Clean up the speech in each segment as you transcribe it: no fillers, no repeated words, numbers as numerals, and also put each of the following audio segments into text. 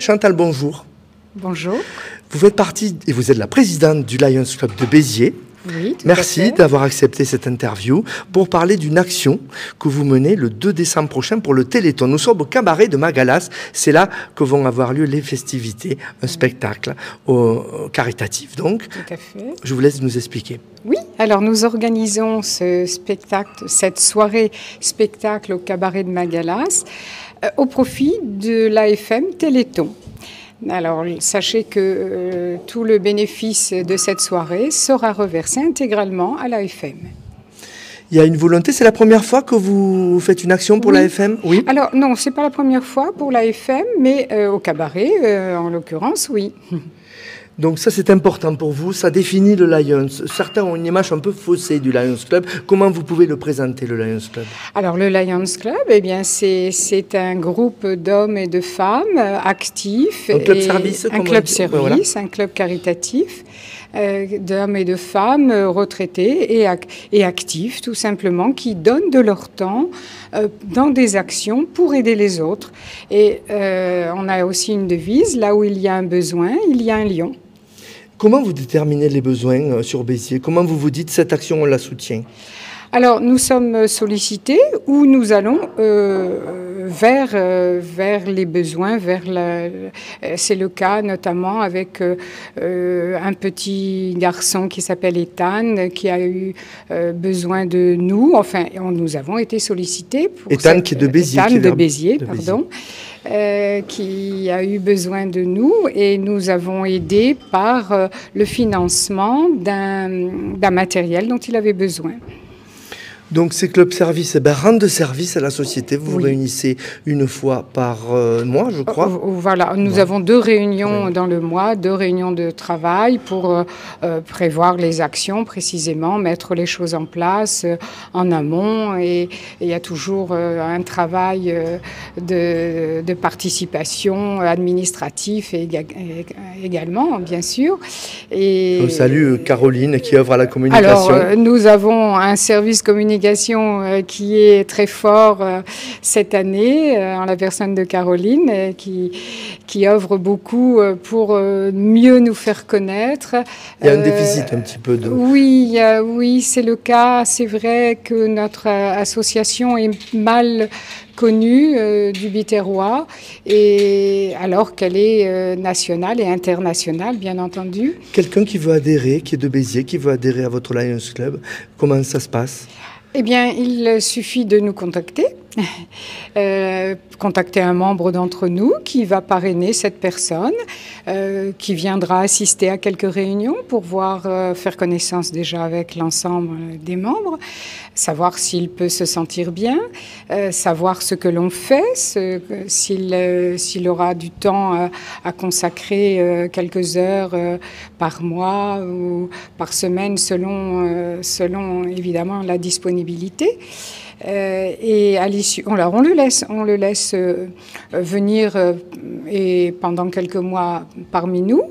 Chantal, bonjour. Bonjour. Vous faites partie et vous êtes la présidente du Lions Club de Béziers. Oui, tout Merci à fait. d'avoir accepté cette interview pour parler d'une action que vous menez le 2 décembre prochain pour le Téléthon. Nous sommes au cabaret de Magalas. C'est là que vont avoir lieu les festivités, un spectacle caritatif. Donc, Tout à fait. je vous laisse nous expliquer. Oui, alors nous organisons ce spectacle, cette soirée spectacle au cabaret de Magalas au profit de l'AFM Téléthon. Alors, sachez que tout le bénéfice de cette soirée sera reversé intégralement à l'AFM. Il y a une volonté, c'est la première fois que vous faites une action pour l'AFM? Oui. Alors, non, c'est pas la première fois pour l'AFM, mais au cabaret, en l'occurrence, oui. Donc ça, c'est important pour vous, ça définit le Lions. Certains ont une image un peu faussée du Lions Club. Comment vous pouvez le présenter, le Lions Club? Alors le Lions Club, eh bien, c'est un groupe d'hommes et de femmes actifs. Un club service, un club service, un club caritatif d'hommes et de femmes retraités et actifs, tout simplement, qui donnent de leur temps dans des actions pour aider les autres. Et on a aussi une devise, là où il y a un besoin, il y a un lion. Comment vous déterminez les besoins sur Béziers? Comment vous vous dites cette action, on la soutient? Alors, nous sommes sollicités où nous allons vers les besoins, c'est le cas notamment avec un petit garçon qui s'appelle Ethan, qui a eu besoin de nous. Enfin, nous avons été sollicités pour Ethan qui est de Béziers. Ethan de Béziers, pardon. Qui a eu besoin de nous et nous avons aidé par le financement d'un matériel dont il avait besoin. Donc ces clubs services rendent service à la société. Vous vous réunissez une fois par mois, je crois. Voilà, nous avons 2 réunions dans le mois, 2 réunions de travail pour prévoir les actions précisément, mettre les choses en place en amont. Et il y a toujours un travail de participation administratif également, bien sûr. Et on salue Caroline qui œuvre à la communication. Alors, nous avons un service communication qui est très fort cette année, en la personne de Caroline, qui œuvre beaucoup pour mieux nous faire connaître. Il y a un déficit un petit peu de... Oui, oui, c'est le cas. C'est vrai que notre association est mal connue du Biterrois, et alors qu'elle est nationale et internationale, bien entendu. Quelqu'un qui veut adhérer, qui est de Béziers, qui veut adhérer à votre Lions Club, comment ça se passe? Eh bien, il suffit de nous contacter, contacter un membre d'entre nous qui va parrainer cette personne, qui viendra assister à quelques réunions pour faire connaissance déjà avec l'ensemble des membres, savoir s'il peut se sentir bien, savoir ce que l'on fait, s'il aura du temps à consacrer quelques heures par mois ou par semaine selon évidemment la disponibilité. Et à l'issue, on le laisse venir et pendant quelques mois parmi nous,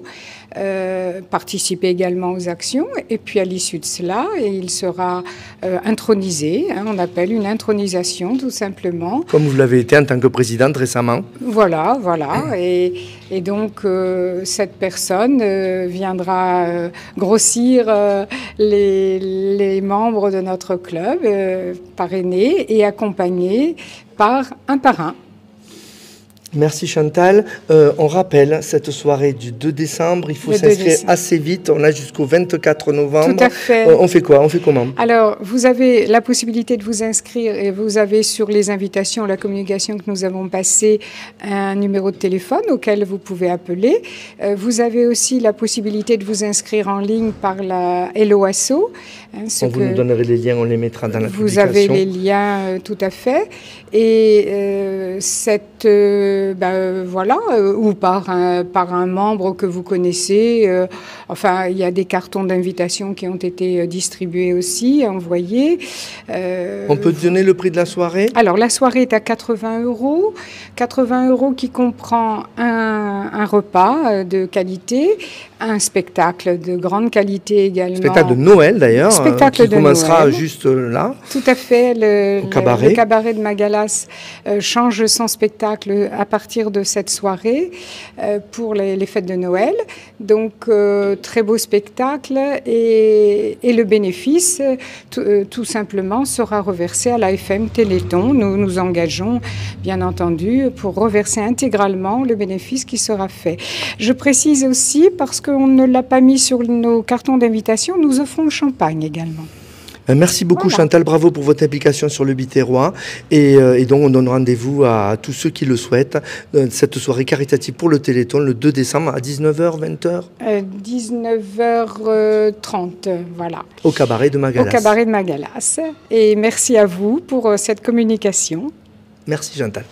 participer également aux actions, et puis à l'issue de cela, il sera intronisé, on appelle une intronisation tout simplement. Comme vous l'avez été en tant que présidente récemment. Voilà, et donc cette personne viendra grossir les membres de notre club, parrainés et accompagnés par un parrain. Merci Chantal. On rappelle cette soirée du 2 décembre. Il faut s'inscrire assez vite. On a jusqu'au 24 novembre. Tout à fait. On fait quoi? On fait comment? Alors, vous avez la possibilité de vous inscrire et vous avez sur les invitations, la communication que nous avons passée, un numéro de téléphone auquel vous pouvez appeler. Vous avez aussi la possibilité de vous inscrire en ligne par la LOASO. Vous nous donnerez les liens, on les mettra dans la publication. Vous avez les liens, tout à fait. Et voilà, ou par un membre que vous connaissez. Enfin, il y a des cartons d'invitation qui ont été distribués aussi, envoyés. On peut donner le prix de la soirée? Alors, la soirée est à 80 €. 80 € qui comprend un repas de qualité, un spectacle de grande qualité également. Spectacle de Noël d'ailleurs, spectacle qui commencera juste là. Tout à fait. Le cabaret de Magalas change son spectacle à partir de cette soirée pour les fêtes de Noël. Donc, très beau spectacle et le bénéfice, tout simplement, sera reversé à l'AFM Téléthon. Nous nous engageons, bien entendu, pour reverser intégralement le bénéfice qui sera fait. Je précise aussi, parce qu'on ne l'a pas mis sur nos cartons d'invitation, nous offrons le champagne également. Merci beaucoup Chantal, bravo pour votre implication sur le Biterrois et donc on donne rendez-vous à tous ceux qui le souhaitent cette soirée caritative pour le Téléthon le 2 décembre à 19h, 20h 19h30, voilà. Au cabaret de Magalas. Au cabaret de Magalas. Et merci à vous pour cette communication. Merci Chantal.